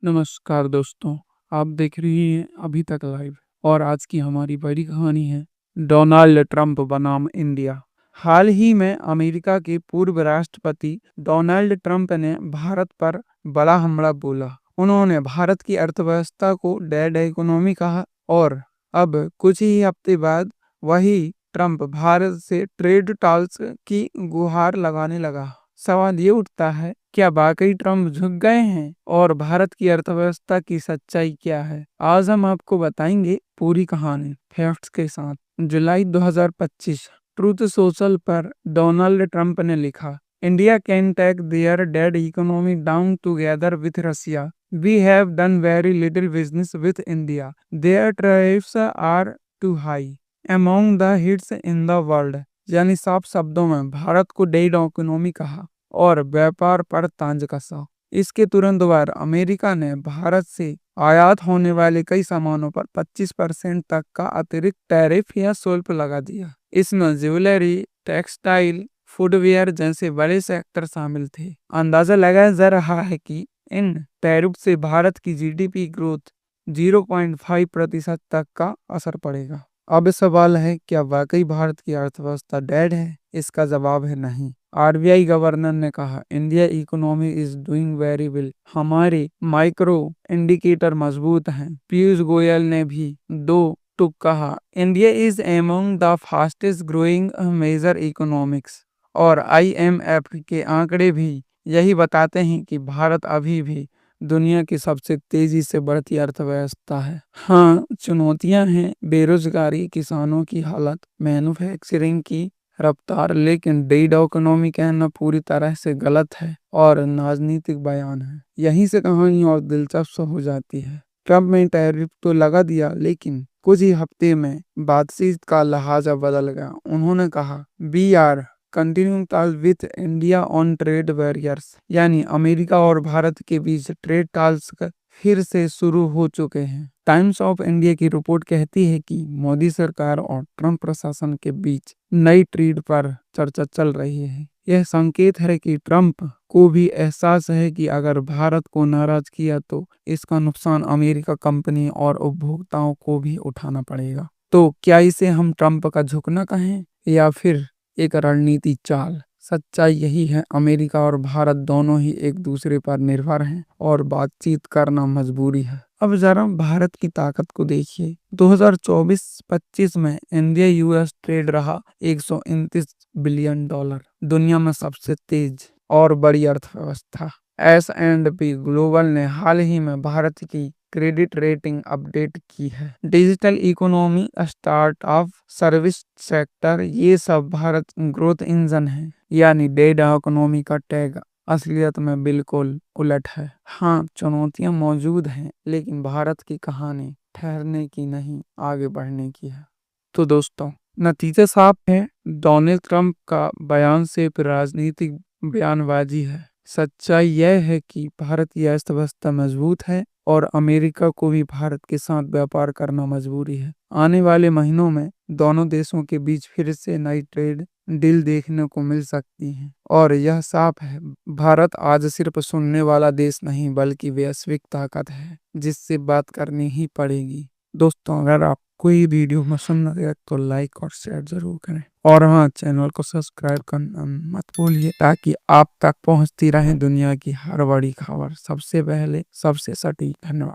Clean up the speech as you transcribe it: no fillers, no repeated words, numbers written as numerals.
नमस्कार दोस्तों, आप देख रही हैं अभी तक लाइव और आज की हमारी बड़ी कहानी है डोनाल्ड ट्रंप बनाम इंडिया। हाल ही में अमेरिका के पूर्व राष्ट्रपति डोनाल्ड ट्रंप ने भारत पर बड़ा हमला बोला। उन्होंने भारत की अर्थव्यवस्था को डेड इकोनॉमी कहा और अब कुछ ही हफ्ते बाद वही ट्रंप भारत से ट्रेड टॉल्स की गुहार लगाने लगा। सवाल ये उठता है, क्या वाकई ट्रंप झुक गए हैं और भारत की अर्थव्यवस्था की सच्चाई क्या है? आज हम आपको बताएंगे पूरी कहानी फैक्ट्स के साथ। जुलाई 2025 ट्रूथ सोशल पर डोनाल्ड ट्रंप ने लिखा, India can take their dead economy down together with Russia. We have done very little business with India. Their tariffs are too high among the hits in the world. यानी साफ शब्दों में भारत को dead economy कहा और व्यापार पर तंज कसा। इसके तुरंत बाद अमेरिका ने भारत से आयात होने वाले कई सामानों पर 25% तक का अतिरिक्त टैरिफ या शुल्क लगा दिया। इसमें ज्वेलरी, टेक्सटाइल, फुटवेयर जैसे बड़े सेक्टर शामिल थे। अंदाजा लगाया जा रहा है कि इन टैरिफ से भारत की जीडीपी ग्रोथ 0.5% तक का असर पड़ेगा। अब सवाल है, क्या वाकई भारत की अर्थव्यवस्था डेड है? इसका जवाब है नहीं। आरबीआई गवर्नर ने कहा, India economy is doing very well. हमारे माइक्रो इंडिकेटर मजबूत हैं। पीयूष गोयल ने भी दो टूक कहा, India is among the fastest growing major economics. और आईएमएफ के आंकड़े भी यही बताते हैं कि भारत अभी भी दुनिया की सबसे तेजी से बढ़ती अर्थव्यवस्था है। हाँ, चुनौतियां हैं, बेरोजगारी, किसानों की हालत, मैन्युफैक्चरिंग की रफ्तार, लेकिन डेड इकोनॉमी कहना पूरी तरह से गलत है और राजनीतिक बयान है। यहीं से कहानी और दिलचस्प हो जाती है। ट्रंप ने टैरिफ तो लगा दिया, लेकिन कुछ ही हफ्ते में बातचीत का लहाजा बदल गया। उन्होंने कहा, we are continuing talks with India on trade barriers. यानी अमेरिका और भारत के बीच ट्रेड टॉक्स फिर से शुरू हो चुके हैं। टाइम्स ऑफ इंडिया की रिपोर्ट कहती है कि मोदी सरकार और ट्रंप प्रशासन के बीच नई ट्रेड पर चर्चा चल रही है। यह संकेत है कि ट्रंप को भी एहसास है कि अगर भारत को नाराज किया तो इसका नुकसान अमेरिका कंपनी और उपभोक्ताओं को भी उठाना पड़ेगा। तो क्या इसे हम ट्रंप का झुकना कहें या फिर एक रणनीति चाल? सच्चाई यही है, अमेरिका और भारत दोनों ही एक दूसरे पर निर्भर हैं और बातचीत करना मजबूरी है। अब जरा भारत की ताकत को देखिए। 2024-25 में इंडिया यूएस ट्रेड रहा $129 बिलियन। दुनिया में सबसे तेज और बड़ी अर्थव्यवस्था। S&P ग्लोबल ने हाल ही में भारत की क्रेडिट रेटिंग अपडेट की है। Digital economy, startup, service sector, ये सब भारत ग्रोथ इंजन है। यानी डेड इकोनॉमी का टैग असलियत में बिल्कुल उलट है। हाँ, चुनौतियां मौजूद हैं, लेकिन भारत की कहानी ठहरने की नहीं, आगे बढ़ने की है। तो दोस्तों, नतीजे साफ है। डोनाल्ड ट्रंप का बयान सिर्फ राजनीतिक बयानबाजी है। सच्चाई यह है कि भारत की अर्थव्यवस्था मजबूत है और अमेरिका को भी भारत के साथ व्यापार करना मजबूरी है। आने वाले महीनों में दोनों देशों के बीच फिर से नई ट्रेड डील देखने को मिल सकती है। और यह साफ है, भारत आज सिर्फ सुनने वाला देश नहीं बल्कि वैश्विक ताकत है, जिससे बात करनी ही पड़ेगी। दोस्तों, अगर आप कोई वीडियो पसंद आए तो लाइक और शेयर जरूर करें और हाँ, चैनल को सब्सक्राइब करना मत भूलिए ताकि आप तक पहुंचती रहे दुनिया की हर बड़ी खबर सबसे पहले, सबसे सटीक। धन्यवाद।